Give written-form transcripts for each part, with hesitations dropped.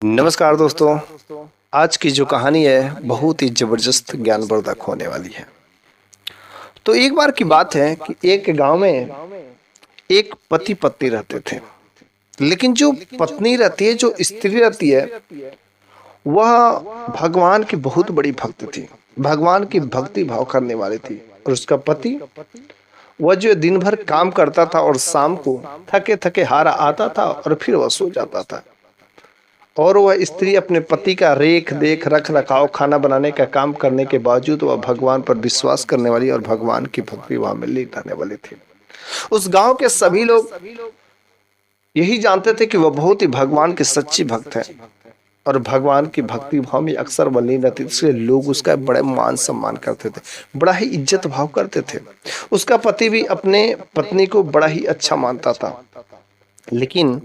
नमस्कार दोस्तों। आज की जो कहानी है बहुत ही जबरदस्त ज्ञानवर्धक होने वाली है। तो एक बार की बात है कि एक गांव में एक पति पत्नी रहते थे। लेकिन जो पत्नी रहती है, जो स्त्री रहती है, वह भगवान की बहुत बड़ी भक्त थी। भगवान की भक्ति भाव करने वाली थी। और उसका पति, वह जो दिन भर काम करता था और शाम को थके थके हारा आता था और फिर वह सो जाता था। और वह स्त्री अपने पति का रेख देख रख रखाव खाना बनाने का काम करने के बावजूद वह भगवान पर विश्वास करने वाली और भगवान की भक्ति वहां में लीन रहने वाली थी। उस गांव के सभी लोग यही जानते थे कि वह बहुत ही भगवान के सच्ची भक्त है और भगवान की भक्ति भाव में अक्सर वह लीन रहती थी। इसलिए लोग उसका बड़े मान सम्मान करते थे, बड़ा ही इज्जत भाव करते थे। उसका पति भी अपने पत्नी को बड़ा ही अच्छा मानता था। लेकिन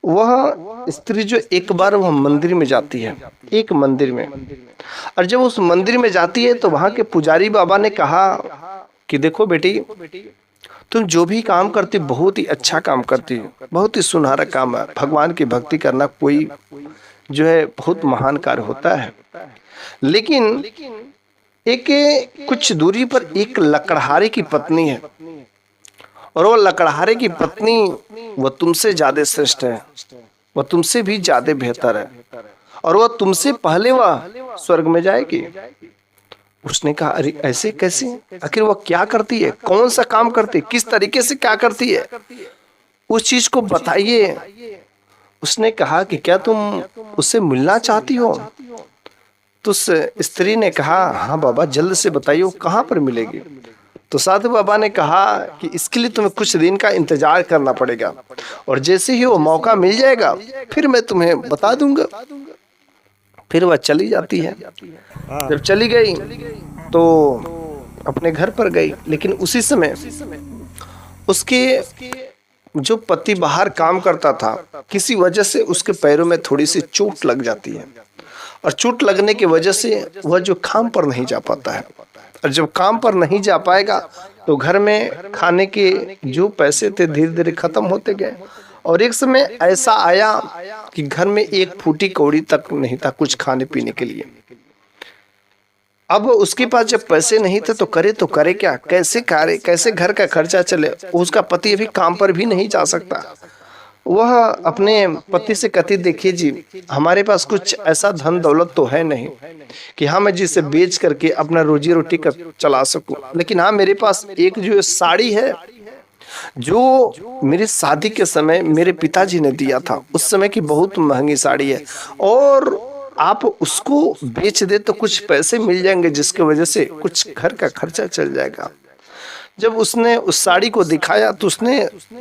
वह स्त्री जो एक बार वह मंदिर में जाती है, एक मंदिर में, और जब उस मंदिर में जाती है तो वहां के पुजारी बाबा ने कहा कि देखो बेटी, तुम जो भी काम करती बहुत ही अच्छा काम करती हो, बहुत ही सुनहरा काम है। भगवान की भक्ति करना कोई जो है बहुत महान कार्य होता है। लेकिन एक कुछ दूरी पर एक लकड़हारे की पत्नी है और वो लकड़हारे की पत्नी वह तुमसे ज्यादा श्रेष्ठ है, वह तुमसे भी ज्यादा बेहतर है और वह तुमसे पहले वह स्वर्ग में जाएगी। उसने कहा, अरे ऐसे कैसे? आखिर वह क्या करती है, कौन सा काम करती है, किस तरीके से क्या करती है, उस चीज को बताइए। उसने कहा कि क्या तुम उससे मिलना चाहती हो? तो उस स्त्री ने कहा, हाँ बाबा, जल्द से बताइए कहाँ पर मिलेगी। तो साधु बाबा ने कहा कि इसके लिए तुम्हें कुछ दिन का इंतजार करना पड़ेगा और जैसे ही वो मौका मिल जाएगा फिर मैं तुम्हें बता दूंगा। फिर वह चली जाती है। जब चली गई तो अपने घर पर गई। लेकिन उसी समय उसके जो पति बाहर काम करता था, किसी वजह से उसके पैरों में थोड़ी सी चोट लग जाती है और चोट लगने की वजह से वह जो काम पर नहीं जा पाता है। और जब काम पर नहीं जा पाएगा तो घर में खाने के जो पैसे थे धीरे धीरे खत्म होते गए और एक समय ऐसा आया कि घर में एक फूटी कौड़ी तक नहीं था कुछ खाने पीने के लिए। अब उसके पास जब पैसे नहीं थे तो करे क्या, कैसे घर का खर्चा चले। उसका पति अभी काम पर भी नहीं जा सकता। वह अपने पति से कहती, देखिए जी, हमारे पास कुछ ऐसा धन दौलत तो है नहीं कि हाँ मैं जिसे बेच करके अपना रोजी रोटी कर चला सकूं। लेकिन हाँ, मेरे पास एक जो साड़ी है जो मेरी शादी के समय मेरे पिताजी ने दिया था, उस समय की बहुत महंगी साड़ी है और आप उसको बेच दे तो कुछ पैसे मिल जाएंगे जिसकी वजह से कुछ घर का खर्चा चल जाएगा। जब उसने उस साड़ी को दिखाया तो उसने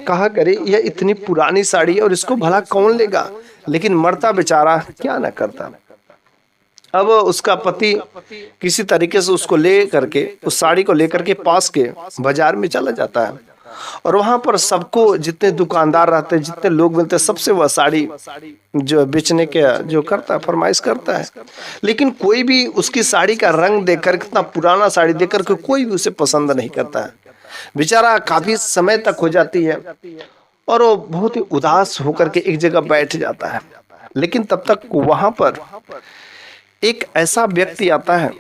कहा, करे यह इतनी पुरानी साड़ी है और इसको भला कौन लेगा। लेकिन मरता बेचारा क्या ना करता। अब उसका पति किसी तरीके से उसको ले करके, उस साड़ी को लेकर के पास के बाजार में चला जाता है और वहां पर सबको, जितने दुकानदार रहते हैं, जितने लोग मिलते हैं, सबसे वह साड़ी जो बेचने के जो करता है, फरमाइश करता है। लेकिन कोई भी उसकी साड़ी का रंग देखकर, कितना पुराना साड़ी देखकर के कोई भी उसे पसंद नहीं करता है। बेचारा काफी समय तक हो जाती है और वो बहुत ही उदास होकर के एक जगह बैठ जाता है। लेकिन तब तक वहां पर एक ऐसा व्यक्ति आता है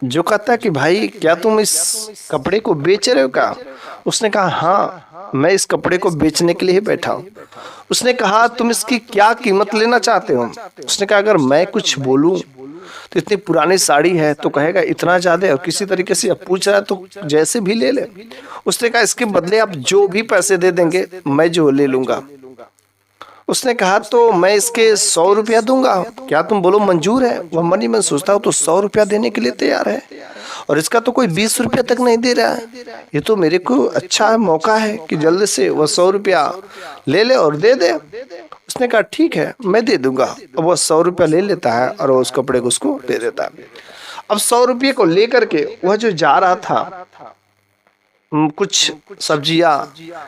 जो कहता है कि भाई, क्या तुम इस कपड़े को बेच रहे हो क्या? उसने कहा, हाँ, मैं इस कपड़े को बेचने के लिए ही बैठा हूँ। उसने कहा, तुम इसकी क्या कीमत लेना चाहते हो? उसने कहा, अगर मैं कुछ बोलूं तो इतनी पुरानी साड़ी है तो कहेगा इतना ज्यादा, और किसी तरीके से अब पूछ रहा है तो जैसे भी ले ले। उसने कहा, इसके बदले आप जो भी पैसे दे देंगे मैं जो ले लूंगा। उसने कहा, तो मैं इसके 100 रुपया दूंगा, क्या तुम बोलो मंजूर है? वह मन ही मन सोचता हो तो 100 रुपया देने के लिए तैयार है और इसका तो कोई 20 रुपया तक नहीं दे रहा है। ये तो मेरे को अच्छा मौका है कि जल्द से वह 100 रुपया ले ले और दे दे। उसने कहा, ठीक है, मैं दे दूंगा। अब वह 100 रुपया ले लेता है और वह उस कपड़े को उसको दे देता है। अब 100 रुपये को लेकर के वह जो जा रहा था कुछ सब्जियां,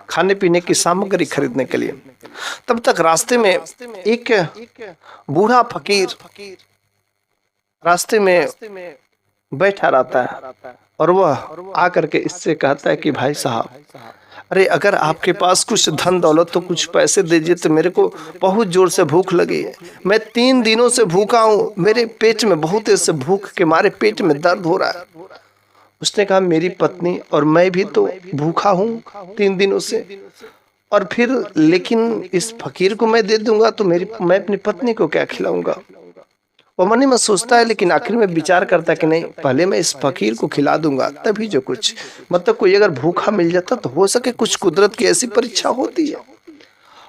खाने पीने की सामग्री खरीदने के लिए, तब तक रास्ते में एक बूढ़ा फकीर रास्ते में बैठा रहता है और वह आकर के इससे कहता है कि भाई साहब, अरे अगर आपके पास कुछ धन दौलत तो कुछ पैसे दीजिए, तो मेरे को बहुत जोर से भूख लगी है, मैं 3 दिनों से भूखा हूँ, मेरे पेट में बहुत देर से भूख के मारे पेट में दर्द हो रहा है। उसने कहा मेरी पत्नी और मैं भी तो भूखा हूँ 3 दिनों से, और फिर लेकिन इस फकीर को मैं दे दूंगा तो मैं अपनी पत्नी को क्या खिलाऊंगा। वो मन ही में सोचता है, लेकिन आखिर में विचार करता है कि नहीं, पहले मैं इस फकीर को खिला दूंगा तभी जो कुछ, मतलब कोई अगर भूखा मिल जाता तो हो सके कुछ कुदरत की ऐसी परीक्षा होती है।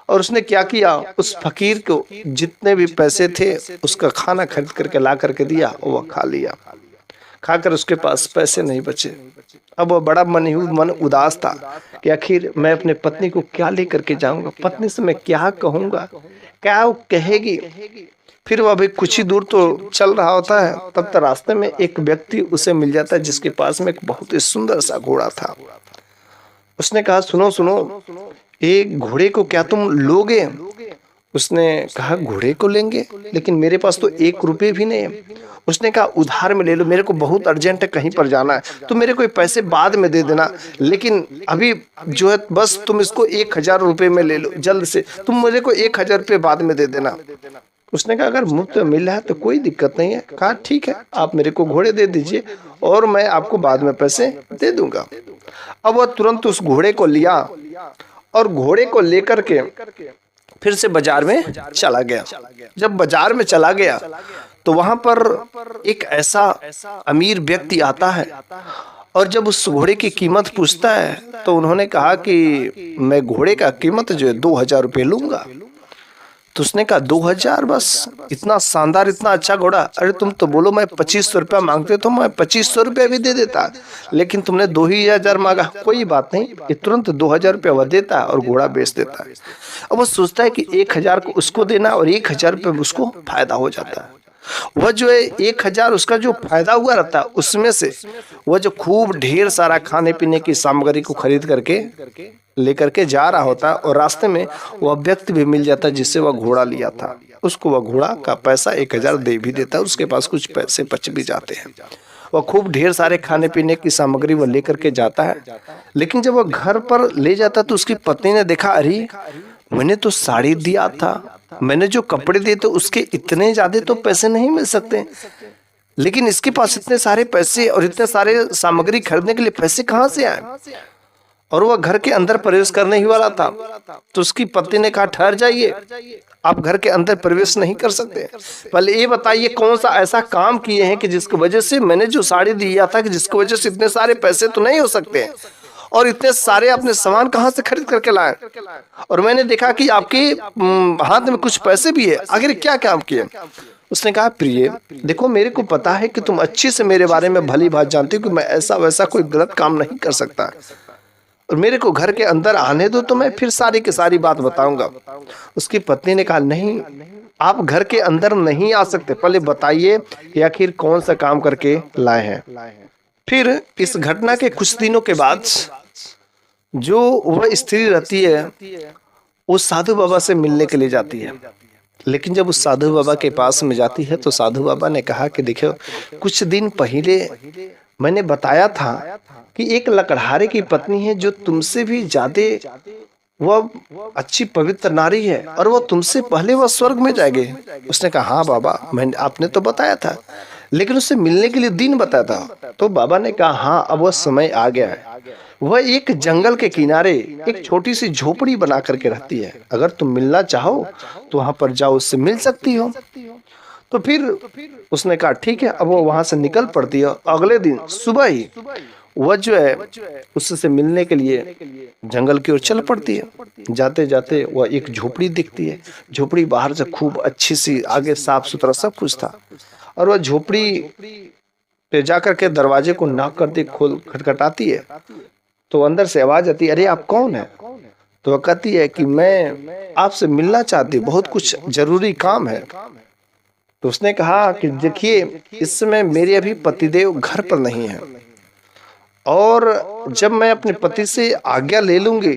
और उसने क्या किया, उस फकीर को जितने भी पैसे थे उसका खाना खरीद करके ला करके दिया और वह खा लिया। खाकर उसके पास पैसे नहीं बचे। अब वह बड़ा मन उदास था कि आखिर मैं अपने पत्नी को क्या लेकर के जाऊंगा, पत्नी से मैं क्या कहूंगा, क्या वो कहेगी। फिर वह अभी कुछ ही दूर तो चल रहा होता है, तब तक रास्ते में एक व्यक्ति उसे मिल जाता है जिसके पास में एक बहुत ही सुंदर सा घोड़ा था। उसने कहा सुनो सुनो, एक घोड़े को क्या तुम लोगे। उसने कहा घोड़े को लेंगे, लेकिन मेरे पास तो 1 रुपये भी नहीं है। उसने कहा उधार में ले लो, मेरे को बहुत अर्जेंट है, कहीं पर जाना है, तो मेरे को पैसे बाद में दे देना, लेकिन अभी जो है बस तुम इसको 1000 रुपये में ले लो, जल्द से तुम मेरे को 1000 रुपये बाद में दे देना। उसने कहा अगर मुफ्त में मिल रहा है तो कोई दिक्कत नहीं है। कहा ठीक है, आप मेरे को घोड़े दे दीजिए और मैं आपको बाद में पैसे दे दूंगा। अब वह तुरंत उस घोड़े को लिया और घोड़े को लेकर के फिर से बाजार में चला गया। जब बाजार में चला गया तो वहां पर एक ऐसा अमीर व्यक्ति आता है, और जब उस घोड़े की कीमत पूछता है तो उन्होंने कहा कि मैं घोड़े का कीमत जो है 2000 रुपये लूंगा। तो उसने कहा 2000 बस, इतना शानदार इतना अच्छा घोड़ा, अरे तुम तो बोलो मैं 2500 रुपया मांगते तो मैं 2500 रुपया भी दे देता, लेकिन तुमने 2000 मांगा। कोई बात नहीं, ये तुरंत 2000 रुपया वह देता है और घोड़ा बेच देता है। अब वो सोचता है कि 1000 को उसको देना और 1000 रुपये उसको फायदा हो जाता है। वह जो है 1000 उसका जो फायदा हुआ रहता है उसमें से वह जो खूब ढेर सारा खाने पीने की सामग्री को खरीद करके लेकर के जा रहा होता, और रास्ते में वह व्यक्ति भी मिल जाता जिससे वह घोड़ा लिया था। उसको वह घोड़ा का पैसा 1000 दे भी देता है, उसके पास कुछ पैसे बच भी जाते हैं। वह खूब ढेर सारे खाने पीने की सामग्री वह लेकर के जाता है, लेकिन जब वह घर पर ले जाता तो उसकी पत्नी ने देखा, अरे मैंने तो साड़ी दिया था, मैंने जो कपड़े दिए थे उसके इतने ज्यादा तो पैसे नहीं मिल सकते, लेकिन इसके पास इतने सारे पैसे और इतने सारे सामग्री खरीदने के लिए पैसे कहाँ से आए। और वह घर के अंदर प्रवेश करने ही वाला था तो उसकी पत्नी ने कहा ठहर जाइए, आप घर के अंदर प्रवेश नहीं कर सकते, पहले ये बताइए कौन सा ऐसा काम किए हैं कि जिसकी वजह से मैंने जो साड़ी दिया था कि जिसकी वजह से इतने सारे पैसे तो नहीं हो सकते, और इतने सारे अपने सामान कहाँ से खरीद करके लाए, और मैंने देखा कि आपके हाथ में कुछ पैसे भी है, आखिर क्या काम किए। उसने कहा प्रिय देखो, मेरे को पता है कि तुम अच्छे से मेरे बारे में भली बात जानती हो कि मैं ऐसा वैसा कोई गलत काम नहीं कर सकता, और मेरे को घर के अंदर आने दो तो मैं फिर सारी की सारी बात बताऊंगा। उसकी पत्नी ने कहा नहीं, आप घर के अंदर नहीं आ सकते, पहले बताइए कि आखिर कौन सा काम करके लाए हैं। फिर इस घटना के कुछ दिनों के बाद जो वह स्त्री रहती है वो साधु बाबा से मिलने के लिए जाती है, लेकिन जब उस साधु बाबा के पास में जाती है तो साधु बाबा ने कहा कि देखो, कुछ दिन पहले मैंने बताया था कि एक लकड़हारे की पत्नी है जो तुमसे भी ज्यादा वह अच्छी पवित्र नारी है और वह तुमसे पहले वह स्वर्ग में जाएगी। उसने कहा हाँ बाबा, मैंने आपने तो बताया था, लेकिन उससे मिलने के लिए दिन बताया था। तो बाबा ने कहा हाँ, अब वह समय आ गया है। वह एक जंगल के किनारे एक छोटी सी झोपड़ी बना करके रहती है, अगर तुम मिलना चाहो तो वहां पर जाओ, उससे मिल सकती हो। तो फिर उसने कहा ठीक है। अब वो वहां से निकल पड़ती है। अगले दिन सुबह ही वह जो है उससे मिलने के लिए जंगल की ओर चल पड़ती है। जाते जाते वह एक झोपड़ी दिखती है। झोपड़ी बाहर से खूब अच्छी सी, आगे साफ सुथरा सब कुछ था, और वह झोपड़ी पे जाकर के दरवाजे को नॉक करती, खोल खटखटाती है तो अंदर से आवाज आती है, अरे आप कौन है? तो वह कहती है कि मैं आपसे मिलना चाहती हूँ, बहुत कुछ जरूरी काम है। तो उसने कहा कि देखिए, इस समय मेरे अभी पतिदेव घर पर नहीं है, और जब मैं अपने पति से आज्ञा ले लूंगी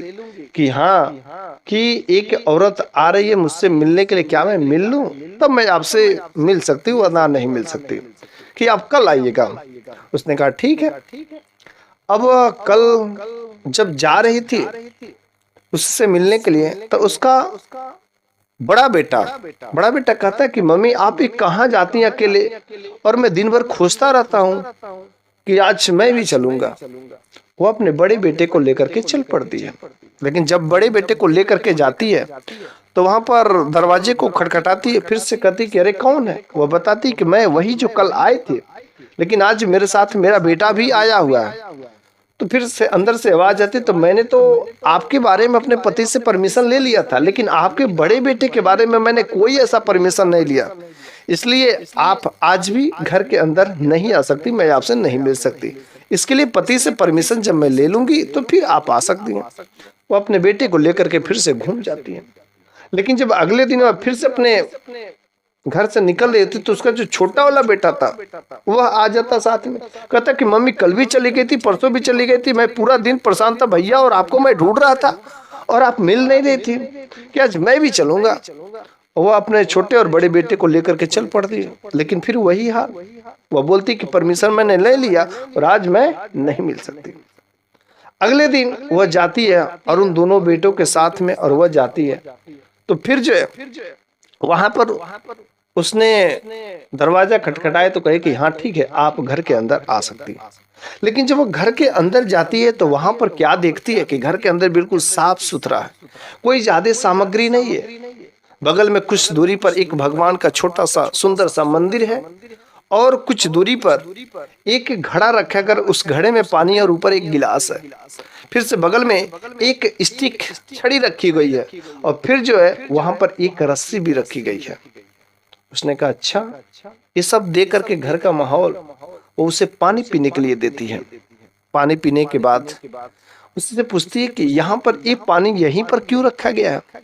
कि हाँ कि एक औरत आ रही है मुझसे मिलने के लिए, क्या मैं मिल लूं, तब मैं आपसे मिल सकती हूँ, वरना नहीं मिल सकती, कि आप कल आइएगा। उसने कहा ठीक है। अब कल जब जा रही थी उससे मिलने के लिए, तो उसका बड़ा बेटा कहता है कि मम्मी आप ही कहाँ जाती हैं अकेले, और मैं दिन भर खोजता रहता हूँ कि आज मैं भी चलूंगा। वो अपने बड़े बेटे को लेकर के चल पड़ती है। लेकिन जब बड़े बेटे को लेकर के जाती है तो वहां पर दरवाजे को खटखटाती है, फिर से कहती कि अरे कौन है। वो बताती कि मैं वही जो कल आए थे, लेकिन आज मेरे साथ मेरा बेटा भी आया हुआ है। तो फिर से अंदर से आवाज आती, तो मैंने तो आपके बारे में अपने पति से परमिशन ले लिया था, लेकिन आपके बड़े बेटे के बारे में मैंने कोई ऐसा परमिशन नहीं लिया, इसलिए आप आज भी घर के अंदर नहीं आ सकती, मैं आपसे नहीं मिल सकती। इसके लिए पति से परमिशन जब मैं ले लूंगी तो फिर आप आ सकती हैं। वो अपने बेटे को लेकर के फिर से घूम जाती है। लेकिन जब अगले दिन वह फिर से अपने घर से निकल रही थी तो उसका जो छोटा वाला बेटा था वह आ जाता साथ में। कहता कि मम्मी कल भी चली गई थी, परसों भी चली गई थी, मैं पूरा दिन परेशान था भैया, और आपको मैं ढूंढ रहा था और आप मिल नहीं रही थी, कि आज मैं भी चलूंगा। वो अपने छोटे और बड़े बेटे को लेकर के चल पड़ती है। लेकिन फिर वही हाल, वह बोलती कि परमिशन मैंने ले लिया और आज मैं नहीं मिल सकती। अगले दिन वह जाती है और उन दोनों बेटों के साथ में, और वह जाती है तो फिर जो है वहां पर उसने दरवाजा खटखटाया तो कहे कि हाँ ठीक है आप घर के अंदर आ सकती है। लेकिन जब वो घर के अंदर जाती है तो वहां पर क्या देखती है कि घर के अंदर बिल्कुल साफ सुथरा है, कोई ज्यादा सामग्री नहीं है। बगल में कुछ दूरी पर एक भगवान का छोटा सा सुंदर सा मंदिर है, और कुछ दूरी पर एक घड़ा रखा कर उस घड़े में पानी और ऊपर एक गिलास है। फिर से बगल में एक स्टिक छड़ी रखी गई है, और फिर जो है वहां पर एक रस्सी भी रखी गई है। उसने कहा अच्छा, ये सब देख करके घर का माहौल, वो उसे पानी पीने के लिए देती है। पानी पीने के बाद उससे पूछती है कि यहाँ पर ये पानी यहीं पर क्यों रखा गया है।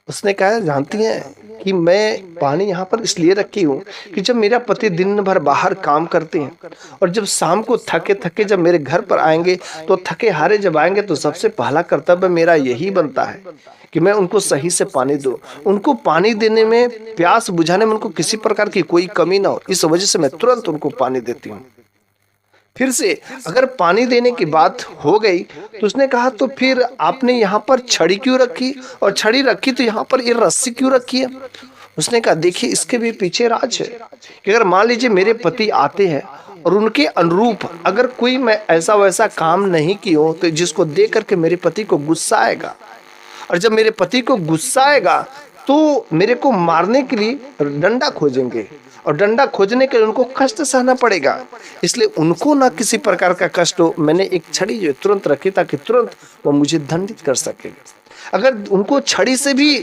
उसने कहा जानती हैं कि मैं पानी यहाँ पर इसलिए रखी हूँ कि जब मेरा पति दिन भर बाहर काम करते हैं और जब शाम को थके थके जब मेरे घर पर आएंगे, तो थके हारे जब आएंगे तो सबसे पहला कर्तव्य मेरा यही बनता है कि मैं उनको सही से पानी दूं, उनको पानी देने में, प्यास बुझाने में उनको किसी प्रकार की कोई कमी ना हो। इस वजह से मैं तुरंत उनको पानी देती हूँ। फिर से अगर पानी देने की बात हो गई तो उसने कहा तो फिर आपने यहाँ पर छड़ी क्यों रखी, और छड़ी रखी तो यहाँ पर ये रस्सी क्यों रखी है। उसने कहा देखिए इसके भी पीछे राज है कि अगर मान लीजिए मेरे पति आते हैं और उनके अनुरूप अगर कोई मैं ऐसा वैसा काम नहीं की हो तो जिसको देख करके मेरे पति को गुस्सा आएगा, और जब मेरे पति को गुस्सा आएगा तो मेरे को मारने के लिए डंडा खोजेंगे, और डंडा खोजने के लिए उनको कष्ट सहना पड़ेगा। इसलिए उनको ना किसी प्रकार का कष्ट हो, मैंने एक छड़ी जो तुरंत रखी ताकि तुरंत वो मुझे दंडित कर सके। अगर उनको छड़ी से भी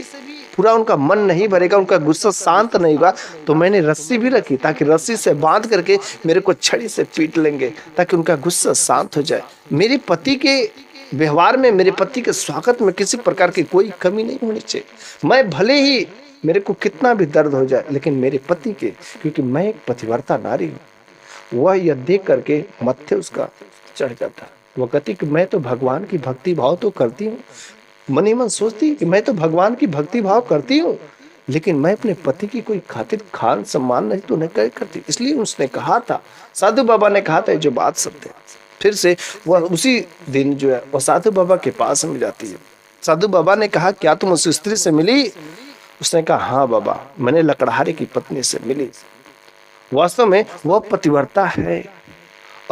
पूरा उनका मन नहीं भरेगा, उनका गुस्सा शांत नहीं होगा, तो मैंने रस्सी भी रखी ताकि रस्सी से बांध करके मेरे को छड़ी से पीट लेंगे ताकि उनका गुस्सा शांत हो जाए। मेरे पति के व्यवहार में, मेरे पति के स्वागत में किसी प्रकार की कोई कमी नहीं होनी चाहिए। मैं भले ही मेरे को कितना भी दर्द हो जाए, लेकिन मेरे पति के, क्योंकि मैं एक पतिव्रता नारी हूँ। वह यह देख करके मत्थे उसका चढ़ जाता। वह कहती कि मैं तो भगवान की भक्ति भाव तो करती हूँ, मन ही मन सोचती कि मैं तो भगवान की भक्ति भाव करती हूँ, लेकिन मैं अपने पति की कोई खातिर खान सम्मान नहीं तो नहीं करती। इसलिए उसने कहा था, साधु बाबा ने कहा था जो बात सत्य है। फिर से वह उसी दिन जो है वह साधु बाबा के पास में जाती है। साधु बाबा ने कहा क्या तुम उस स्त्री से मिली। उसने कहा हाँ बाबा, मैंने लकड़हारे की पत्नी से मिली। वास्तव में वह पतिव्रता है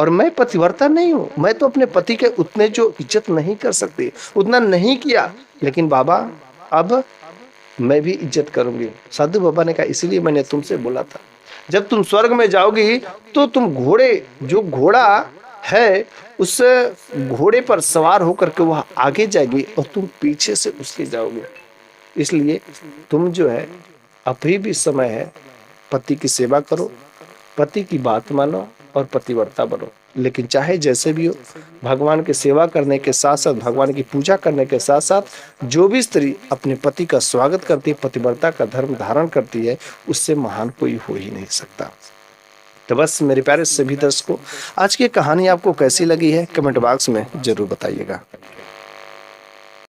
और मैं पतिव्रता नहीं हूँ। मैं तो अपने पति के उतने जो इज्जत नहीं कर सकती, उतना नहीं किया, लेकिन बाबा अब मैं भी इज्जत करूंगी। साधु बाबा ने कहा इसलिए मैंने तुमसे बोला था, जब तुम स्वर्ग में जाओगी तो तुम घोड़े, जो घोड़ा है उस घोड़े पर सवार होकर के वह आगे जाएगी और तुम पीछे से उसके जाओगे। इसलिए तुम जो है अभी भी समय है, पति की सेवा करो, पति की बात मानो और पतिव्रता बनो। लेकिन चाहे जैसे भी हो, भगवान की सेवा करने के साथ साथ, भगवान की पूजा करने के साथ साथ जो भी स्त्री अपने पति का स्वागत करती है, पतिव्रता का धर्म धारण करती है, उससे महान कोई हो ही नहीं सकता। तो बस मेरे प्यारे सभी दर्शकों, आज की कहानी आपको कैसी लगी है कमेंट बॉक्स में जरूर बताइएगा।